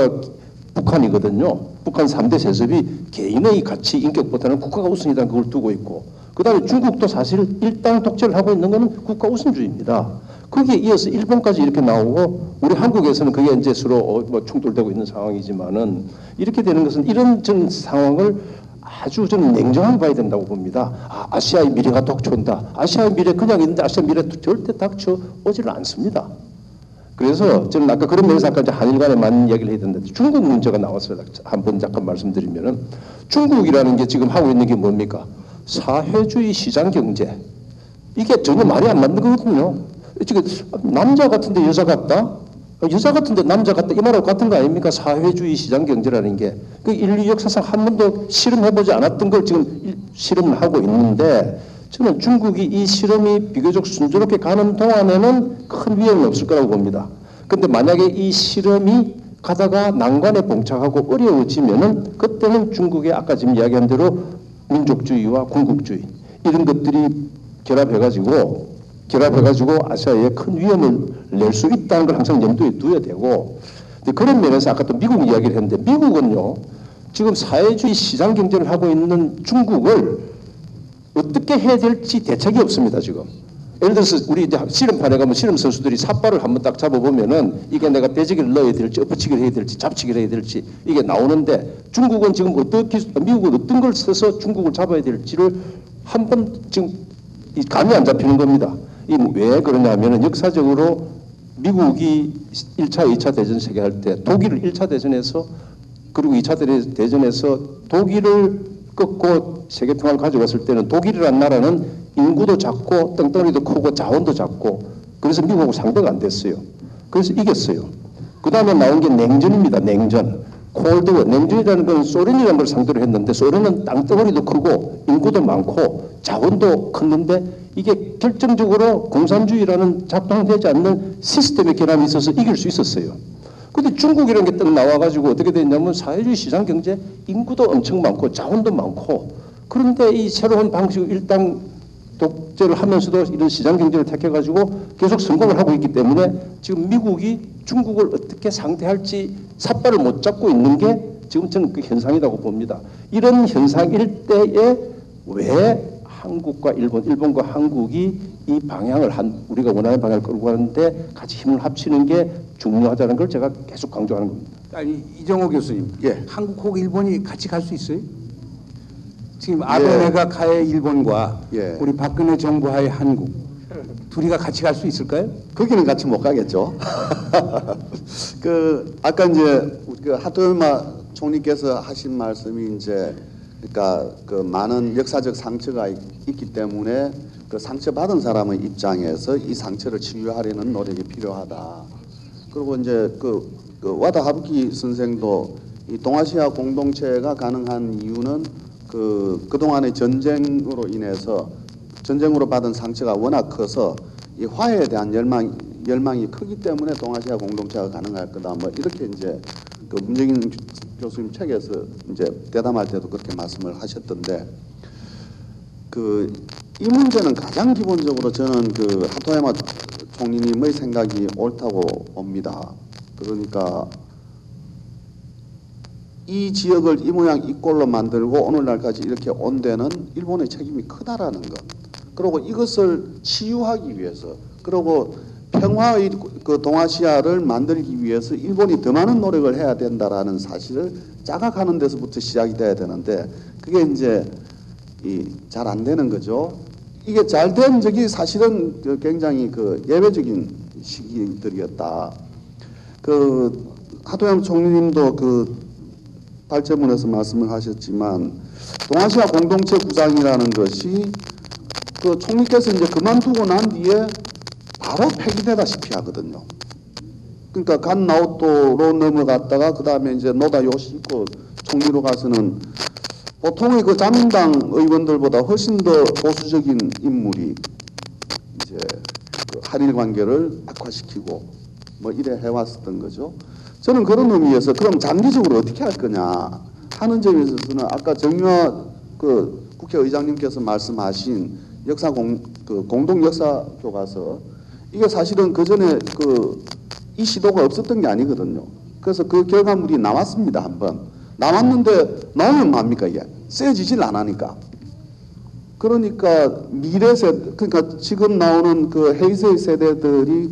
북한이거든요. 북한 3대 세습이 개인의 가치, 인격보다는 국가가 우선이다 그걸 두고 있고 그 다음에 중국도 사실 일당 독재를 하고 있는 것은 국가 우선주의입니다. 거기에 이어서 일본까지 이렇게 나오고 우리 한국에서는 그게 이제 서로 뭐 충돌되고 있는 상황이지만은 이렇게 되는 것은 이런 전 상황을 아주 저는 냉정하게 봐야 된다고 봅니다. 아시아의 미래가 닥쳐온다. 아시아의 미래 그냥 있는데 아시아 미래 절대 닥쳐오지를 않습니다. 그래서 저는 아까 그런 면에서 아까 한일 간에 많은 이야기를 해야 되는데 중국 문제가 나왔어요. 한번 잠깐 말씀드리면은 중국이라는 게 지금 하고 있는 게 뭡니까? 사회주의 시장 경제, 이게 전혀 말이 안 맞는 거거든요. 지금 남자 같은데 여자 같다? 여자 같은데 남자 같다? 이 말하고 같은 거 아닙니까? 사회주의 시장 경제라는 게. 그 인류 역사상 한 번도 실험해보지 않았던 걸 지금 실험을 하고 있는데, 저는 중국이 이 실험이 비교적 순조롭게 가는 동안에는 큰 위험은 없을 거라고 봅니다. 그런데 만약에 이 실험이 가다가 난관에 봉착하고 어려워지면은 그때는 중국의 아까 지금 이야기한 대로 민족주의와 군국주의 이런 것들이 결합해가지고 아시아에 큰 위험을 낼 수 있다는 걸 항상 염두에 두어야 되고, 그런 면에서 아까 또 미국 이야기를 했는데, 미국은요 지금 사회주의 시장 경제를 하고 있는 중국을 어떻게 해야 될지 대책이 없습니다. 지금 예를 들어서 우리 이제 실험판에 가면 실험 선수들이 삿발을 한번 딱 잡아보면은 이게 내가 배지기를 넣어야 될지 엎어치기를 해야 될지 잡치기를 해야 될지 이게 나오는데, 중국은 지금 미국은 어떤 걸 써서 중국을 잡아야 될지를 한번 지금 감이 안 잡히는 겁니다. 이 왜 그러냐면은 역사적으로 미국이 1차, 2차 대전 세계할 때 독일을 1차 대전에서 그리고 2차 대전에서 독일을 꺾고 세계 평화를 가져갔을 때는 독일이라는 나라는 인구도 작고 덩덩이도 크고 자원도 작고 그래서 미국하고 상대가 안 됐어요. 그래서 이겼어요. 그 다음에 나온 게 냉전입니다. 냉전. 콜드워. 냉전이라는 건 소련이라는 걸 상대로 했는데, 소련은 땅덩어리도 크고 인구도 많고 자원도 컸는데 이게 결정적으로 공산주의라는 작동되지 않는 시스템의 결함이 있어서 이길 수 있었어요. 근데 중국이라는 게 딱 나와가지고 어떻게 됐냐면 사회주의 시장 경제, 인구도 엄청 많고 자원도 많고, 그런데 이 새로운 방식 일당 독재를 하면서도 이런 시장 경제를 택해가지고 계속 성공을 하고 있기 때문에 지금 미국이 중국을 어떻게 상대할지 삿발을 못 잡고 있는 게 지금 저는 그 현상이라고 봅니다. 이런 현상일 때에 왜 한국과 일본과 한국이 이 방향을 우리가 원하는 방향을 끌고 가는데 같이 힘을 합치는 게 중요하다는 걸 제가 계속 강조하는 겁니다. 아니 이정호 교수님, 예. 한국하고 일본이 같이 갈 수 있어요? 지금 아베 내각 하에 일본과 예. 우리 박근혜 정부 하에 한국 둘이가 같이 갈 수 있을까요? 거기는 같이 못 가겠죠. 아까 이제 그 하토야마 총리께서 하신 말씀이 이제 그러니까 그 많은 역사적 상처가 있기 때문에 그 상처받은 사람의 입장에서 이 상처를 치유하려는 노력이 필요하다. 그리고 이제 그 와다 하부키 선생도 이 동아시아 공동체가 가능한 이유는 그동안의 전쟁으로 인해서 전쟁으로 받은 상처가 워낙 커서 이 화해에 대한 열망이 크기 때문에 동아시아 공동체가 가능할 거다. 뭐 이렇게 이제 그 문정인 교수님 책에서 이제 대담할 때도 그렇게 말씀을 하셨던데, 이 문제는 가장 기본적으로 저는 그 하토야마 총리님의 생각이 옳다고 봅니다. 그러니까 이 지역을 이 모양 이 꼴로 만들고 오늘날까지 이렇게 온 데는 일본의 책임이 크다라는 것. 그리고 이것을 치유하기 위해서, 그리고 평화의 그 동아시아를 만들기 위해서 일본이 더 많은 노력을 해야 된다라는 사실을 자각하는 데서부터 시작이 돼야 되는데, 그게 이제 잘 안 되는 거죠. 이게 잘 된 적이 사실은 굉장히 예외적인 시기들이었다. 하토야마 총리님도 발제문에서 말씀을 하셨지만, 동아시아 공동체 구상이라는 것이 총리께서 이제 그만두고 난 뒤에 바로 폐기되다시피 하거든요. 그러니까 간나오토로 넘어갔다가 그 다음에 이제 노다 요시히코 총리로 가서는 보통의 자민당 의원들보다 훨씬 더 보수적인 인물이 이제 한일 관계를 악화시키고 뭐 이래 해왔었던 거죠. 저는 그런 의미에서 그럼 장기적으로 어떻게 할 거냐 하는 점에 있어서는 아까 정유화 국회의장님께서 말씀하신 공동 역사 교과서, 이게 사실은 그 전에 이 시도가 없었던 게 아니거든요. 그래서 그 결과물이 나왔습니다. 한번 나왔는데 나오면 뭡니까? 이게 쓰여지질 않으니까. 그러니까 미래 세대, 그러니까 지금 나오는 헤이세이 세대들이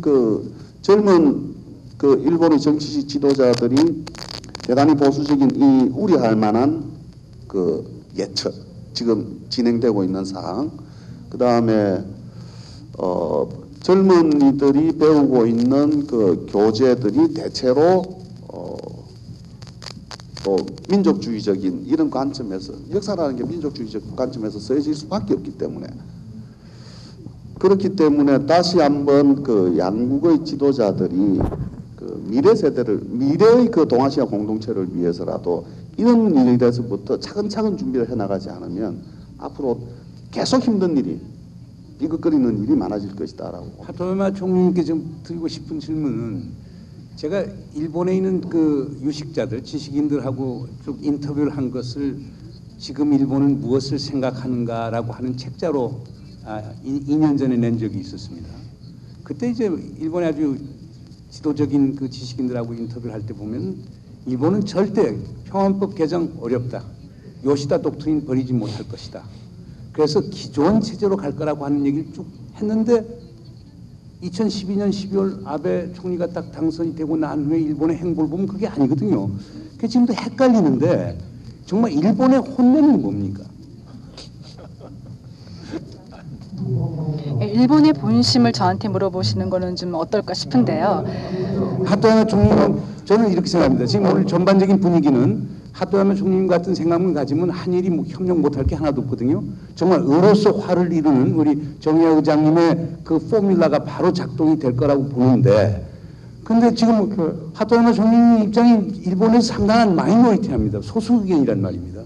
젊은 일본의 정치 지도자들이 대단히 보수적인 이 우려할 만한 예측, 지금 진행되고 있는 사항, 그 다음에 젊은이들이 배우고 있는 교재들이 대체로 또 민족주의적인 이런 관점에서 역사라는 게 민족주의적 관점에서 쓰여질 수밖에 없기 때문에 그렇기 때문에 다시 한번 그 양국의 지도자들이 그 미래 세대를 미래의 그 동아시아 공동체를 위해서라도 이런 일에 대해서부터 차근차근 준비를 해나가지 않으면 앞으로 계속 힘든 일이 삐걱거리는 일이 많아질 것이다라고. 하토야마 총리님께 좀 드리고 싶은 질문은 제가 일본에 있는 그 유식자들, 지식인들하고 쭉 인터뷰를 한 것을 지금 일본은 무엇을 생각하는가라고 하는 책자로 2년 전에 낸 적이 있었습니다. 그때 이제 일본의 아주 지도적인 그 지식인들하고 인터뷰를 할 때 보면 일본은 절대 평화헌법 개정 어렵다. 요시다 독트린 버리지 못할 것이다. 그래서 기존 체제로 갈 거라고 하는 얘기를 쭉 했는데 2012년 12월 아베 총리가 딱 당선이 되고 난 후에 일본의 행보를 보면 그게 아니거든요. 그게 지금도 헷갈리는데 정말 일본의 혼내는 뭡니까? 일본의 본심을 저한테 물어보시는 거는 좀 어떨까 싶은데요. 하토야마 총리는 저는 이렇게 생각합니다. 지금 오늘 전반적인 분위기는 하토야마 총리님 같은 생각만 가지면 한일이 뭐 협력 못할 게 하나도 없거든요. 정말 의로서 화를 이루는 우리 정의화 의장님의 그 포뮬라가 바로 작동이 될 거라고 보는데 근데 지금 그 하토야마 총리님 입장이 일본에서 상당한 마이너리티합니다. 소수 의견이란 말입니다.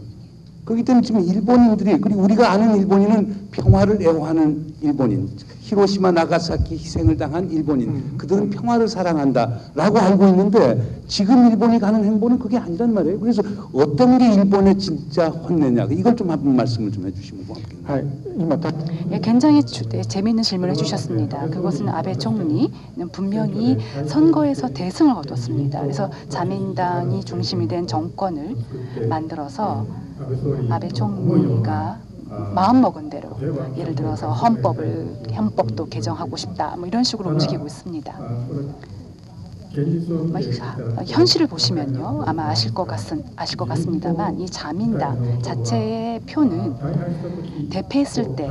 그렇기 때문에 지금 일본인들이 그리고 우리가 아는 일본인은 평화를 애호하는 일본인, 히로시마 나가사키 희생을 당한 일본인, 그들은 평화를 사랑한다라고 알고 있는데 지금 일본이 가는 행보는 그게 아니란 말이에요. 그래서 어떤 게 일본의 진짜 혼내냐 이걸 좀 한번 말씀을 좀 해주시면 고맙겠네요. 예, 굉장히 재미있는 질문을 해주셨습니다. 그것은 아베 총리는 분명히 선거에서 대승을 거뒀습니다. 그래서 자민당이 중심이 된 정권을 만들어서 아베 총리가 마음먹은 대로 예를 들어서 헌법도 개정하고 싶다 뭐 이런 식으로 움직이고 있습니다. 현실을 보시면요 아마 아실 것 같습니다만 이 자민당 자체의 표는 대패했을 때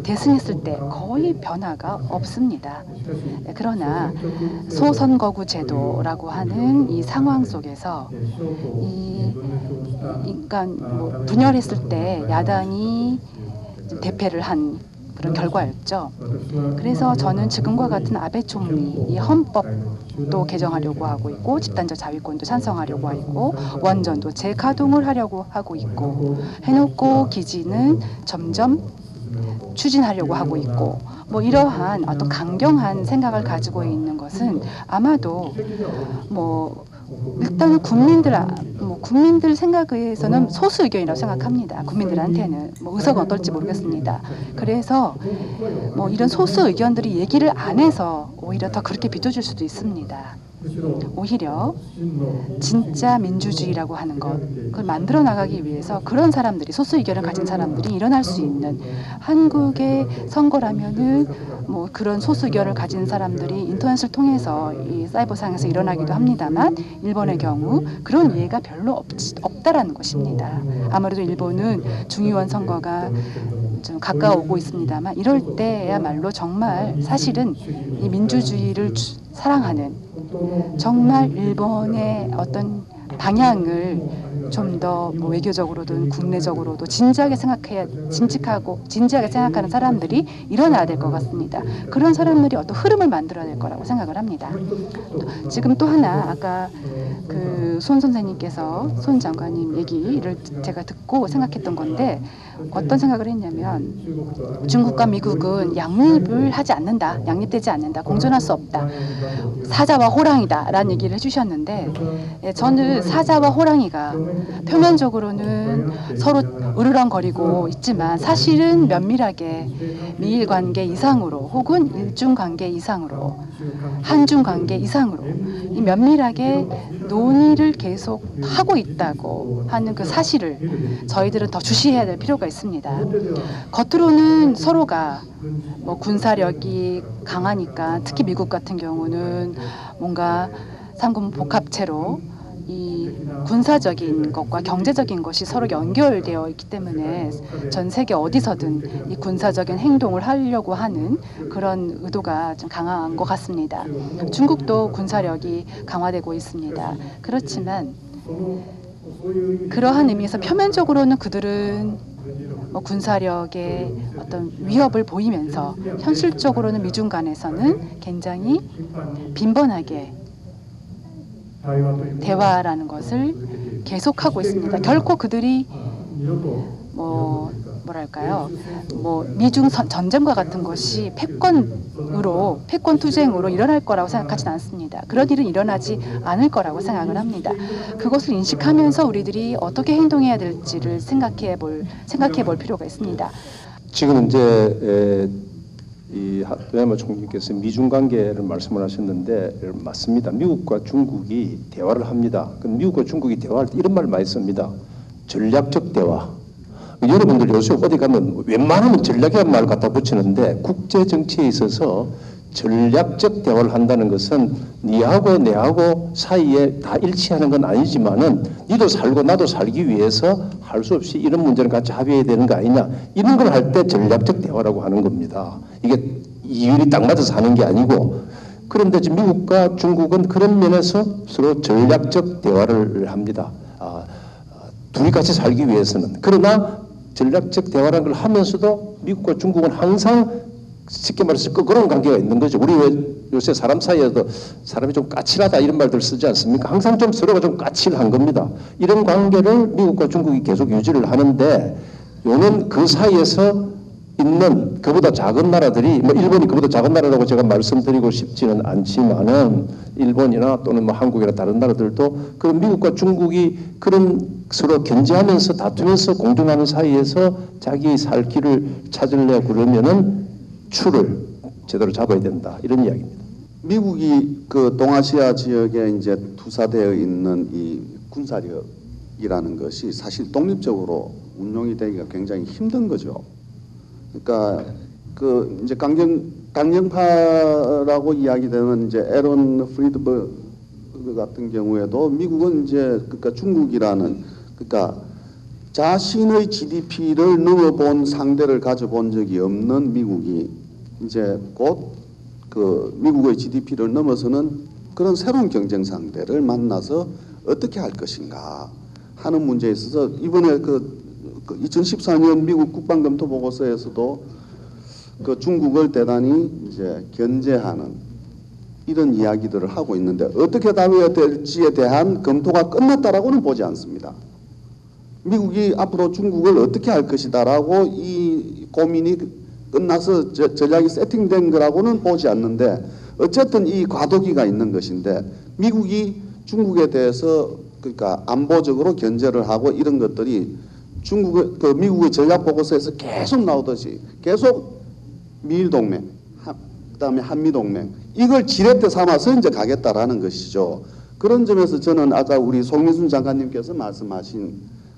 대승했을 때 거의 변화가 없습니다. 그러나 소선거구 제도라고 하는 이 상황 속에서 분열했을 때 야당이 대패를 한 그런 결과였죠. 그래서 저는 지금과 같은 아베 총리 이 헌법도 개정하려고 하고 있고 집단적 자위권도 찬성하려고 하고 원전도 재가동을 하려고 하고 있고 해놓고 기지는 점점 추진하려고 하고 있고 뭐 이러한 어떤 강경한 생각을 가지고 있는 것은 아마도 뭐 일단은 국민들 생각에서는 소수 의견이라고 생각합니다. 국민들한테는 뭐 의사가 어떨지 모르겠습니다. 그래서 뭐 이런 소수 의견들이 얘기를 안 해서 오히려 더 그렇게 비춰질 수도 있습니다. 오히려 진짜 민주주의라고 하는 것 그걸 만들어 나가기 위해서 그런 사람들이 소수 의견을 가진 사람들이 일어날 수 있는 한국의 선거라면은 뭐 그런 소수 의견을 가진 사람들이 인터넷을 통해서 이 사이버상에서 일어나기도 합니다만 일본의 경우 그런 이해가 별로 없다라는 것입니다. 아무래도 일본은 중의원 선거가 좀 가까워오고 있습니다만 이럴 때야말로 정말 사실은 이 민주주의를 사랑하는 정말 일본의 어떤 방향을 좀 더 뭐 외교적으로든 국내적으로도 진지하게 생각하는 사람들이 일어나야 될 것 같습니다. 그런 사람들이 어떤 흐름을 만들어야 될 거라고 생각을 합니다. 지금 또 하나 아까 그 손 선생님께서 손 장관님 얘기를 제가 듣고 생각했던 건데 어떤 생각을 했냐면 중국과 미국은 양립을 하지 않는다. 양립되지 않는다. 공존할 수 없다. 사자와 호랑이다 라는 얘기를 해주셨는데 저는 사자와 호랑이가 표면적으로는 서로 으르렁거리고 있지만 사실은 면밀하게 미일관계 이상으로 혹은 일중관계 이상으로 한중관계 이상으로 이 면밀하게 논의를 계속 하고 있다고 하는 그 사실을 저희들은 더 주시해야 될 필요가 있습니다. 겉으로는 서로가 뭐 군사력이 강하니까 특히 미국 같은 경우는 뭔가 삼군 복합체로 이 군사적인 것과 경제적인 것이 서로 연결되어 있기 때문에 전 세계 어디서든 이 군사적인 행동을 하려고 하는 그런 의도가 좀 강한 것 같습니다. 중국도 군사력이 강화되고 있습니다. 그렇지만 그러한 의미에서 표면적으로는 그들은 군사력의 어떤 위협을 보이면서 현실적으로는 미중 간에서는 굉장히 빈번하게 대화라는 것을 계속하고 있습니다. 결코 그들이 뭐랄까요? 미중 전쟁과 같은 것이 패권 투쟁으로 일어날 거라고 생각하지는 않습니다. 그런 일은 일어나지 않을 거라고 생각을 합니다. 그것을 인식하면서 우리들이 어떻게 행동해야 될지를 생각해 볼 필요가 있습니다. 지금 이제 이 하토야마 총리께서 미중 관계를 말씀을 하셨는데 맞습니다. 미국과 중국이 대화를 합니다. 미국과 중국이 대화할 때 이런 말 많이 씁니다. 전략적 대화. 여러분들 요새 어디 가면 웬만하면 전략이라는 말을 갖다 붙이는데 국제 정치에 있어서 전략적 대화를 한다는 것은 니하고 내하고 사이에 다 일치하는 건 아니지만은 니도 살고 나도 살기 위해서 할 수 없이 이런 문제는 같이 합의해야 되는 거 아니냐 이런 걸 할 때 전략적 대화라고 하는 겁니다. 이게 이율이 딱 맞아서 하는 게 아니고 그런데 지금 미국과 중국은 그런 면에서 서로 전략적 대화를 합니다. 둘이 같이 살기 위해서는. 그러나 전략적 대화라는 걸 하면서도 미국과 중국은 항상 쉽게 말해서 그런 관계가 있는 거죠. 우리 왜 요새 사람 사이에도 사람이 좀 까칠하다 이런 말들 쓰지 않습니까? 항상 좀 서로가 좀 까칠한 겁니다. 이런 관계를 미국과 중국이 계속 유지를 하는데 요는 그 사이에서 있는 그보다 작은 나라들이 일본이 그보다 작은 나라라고 제가 말씀드리고 싶지는 않지만은 일본이나 또는 한국이나 다른 나라들도 그런 미국과 중국이 그런 서로 견제하면서 다투면서 공존하는 사이에서 자기 살 길을 찾으려고 그러면은 추를 제대로 잡아야 된다 이런 이야기입니다. 미국이 그 동아시아 지역에 이제 투사되어 있는 이 군사력이라는 것이 사실 독립적으로 운용이 되기가 굉장히 힘든 거죠. 그러니까 그 이제 강경파라고 이야기되는 이제 에런 프리드버그 같은 경우에도 미국은 이제 그러니까 중국이라는 그러니까 자신의 GDP를 넘어본 상대를 가져본 적이 없는 미국이 이제 곧 그 미국의 GDP를 넘어서는 그런 새로운 경쟁 상대를 만나서 어떻게 할 것인가 하는 문제에 있어서 이번에 그 2014년 미국 국방검토 보고서에서도 그 중국을 대단히 이제 견제하는 이런 이야기들을 하고 있는데 어떻게 다뤄야 될지에 대한 검토가 끝났다라고는 보지 않습니다. 미국이 앞으로 중국을 어떻게 할 것이다라고 이 고민이 끝나서 전략이 세팅된 거라고는 보지 않는데 어쨌든 이 과도기가 있는 것인데 미국이 중국에 대해서 그러니까 안보적으로 견제를 하고 이런 것들이 중국의 그 미국의 전략 보고서에서 계속 나오듯이 계속 미일 동맹, 그다음에 한미 동맹 이걸 지렛대 삼아서 이제 가겠다라는 것이죠. 그런 점에서 저는 아까 우리 송민순 장관님께서 말씀하신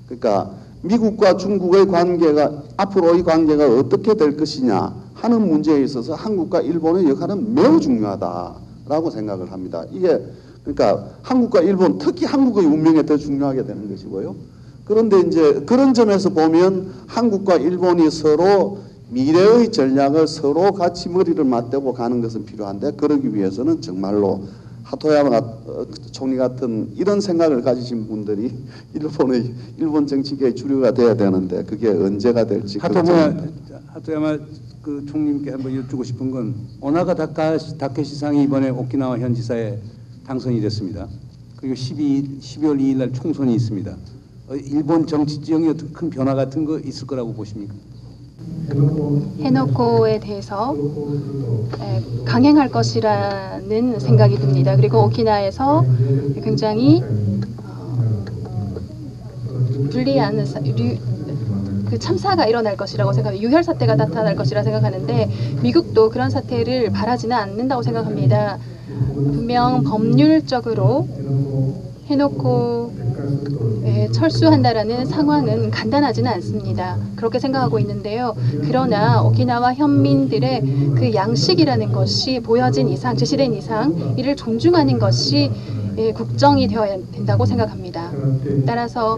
그러니까 미국과 중국의 관계가 앞으로의 관계가 어떻게 될 것이냐 하는 문제에 있어서 한국과 일본의 역할은 매우 중요하다라고 생각을 합니다. 이게 그러니까 한국과 일본 특히 한국의 운명에 더 중요하게 되는 것이고요. 그런데 이제 그런 점에서 보면 한국과 일본이 서로 미래의 전략을 서로 같이 머리를 맞대고 가는 것은 필요한데 그러기 위해서는 정말로 하토야마 총리 같은 이런 생각을 가지신 분들이 일본 정치계의 주류가 돼야 되는데 그게 언제가 될지 하토야마 그 총리님께 한번 여쭙고 싶은 건 오나가 다케시상이 이번에 오키나와 현지사에 당선이 됐습니다. 그리고 12월 2일 날 총선이 있습니다. 일본 정치 지형에 어떤 큰 변화 같은 거 있을 거라고 보십니까? 해놓고에 대해서 강행할 것이라는 생각이 듭니다. 그리고 오키나와에서 굉장히 불리한 그 참사가 일어날 것이라고 생각합니다. 유혈 사태가 나타날 것이라 생각하는데 미국도 그런 사태를 바라지는 않는다고 생각합니다. 분명 법률적으로 해놓고 철수한다라는 상황은 간단하지는 않습니다. 그렇게 생각하고 있는데요. 그러나 오키나와 현민들의 그 양식이라는 것이 보여진 이상, 제시된 이상 이를 존중하는 것이 국정이 되어야 된다고 생각합니다. 따라서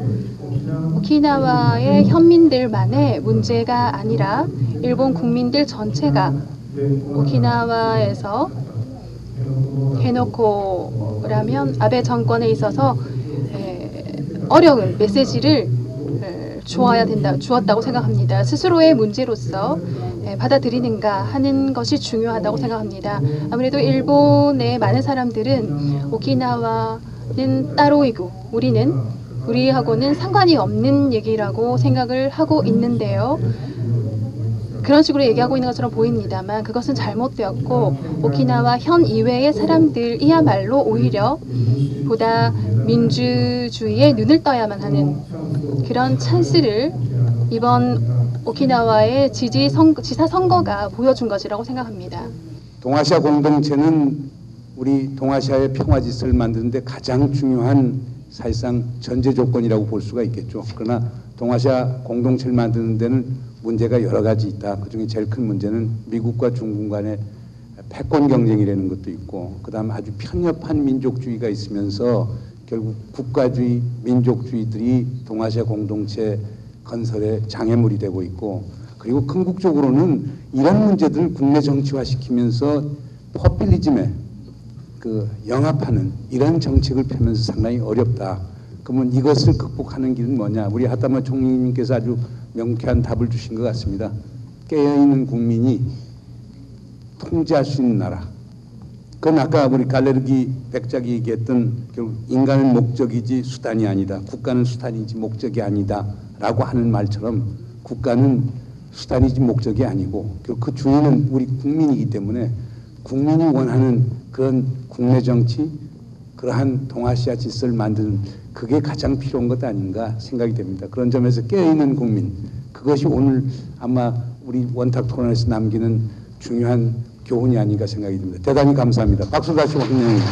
오키나와의 현민들만의 문제가 아니라 일본 국민들 전체가 오키나와에서 해놓고라면 아베 정권에 있어서 어려운 메시지를 주었다고 생각합니다. 스스로의 문제로서 받아들이는가 하는 것이 중요하다고 생각합니다. 아무래도 일본의 많은 사람들은 오키나와는 따로이고 우리하고는 상관이 없는 얘기라고 생각을 하고 있는데요. 그런 식으로 얘기하고 있는 것처럼 보입니다만 그것은 잘못되었고 오키나와 현 이외의 사람들이야말로 오히려 보다 민주주의에 눈을 떠야만 하는 그런 찬스를 이번 오키나와의 지사 선거가 보여준 것이라고 생각합니다. 동아시아 공동체는 우리 동아시아의 평화짓을 만드는 데 가장 중요한 사실상 전제 조건이라고 볼 수가 있겠죠. 그러나 동아시아 공동체를 만드는 데는 문제가 여러 가지 있다. 그중에 제일 큰 문제는 미국과 중국 간의 패권 경쟁이라는 것도 있고 그다음 아주 편협한 민족주의가 있으면서 결국 국가주의, 민족주의들이 동아시아 공동체 건설에 장애물이 되고 있고 그리고 궁극적으로는 이런 문제들을 국내 정치화시키면서 포퓰리즘에 영합하는 이런 정책을 펴면서 상당히 어렵다. 그러면 이것을 극복하는 길은 뭐냐? 우리 하타마 총리님께서 아주 명쾌한 답을 주신 것 같습니다. 깨어있는 국민이 통제할 수 있는 나라. 그건 아까 우리 갈레르기 백작이 얘기했던 결국 인간은 목적이지 수단이 아니다. 국가는 수단이지 목적이 아니다. 라고 하는 말처럼 국가는 수단이지 목적이 아니고 결국 그 주인은 우리 국민이기 때문에 국민이 원하는 그런 국내 정치, 그러한 동아시아 질서를 만드는 그게 가장 필요한 것 아닌가 생각이 됩니다. 그런 점에서 깨어있는 국민, 그것이 오늘 아마 우리 원탁 토론에서 남기는 중요한 교훈이 아닌가 생각이 듭니다. 대단히 감사합니다. 박수 다시 환영합니다.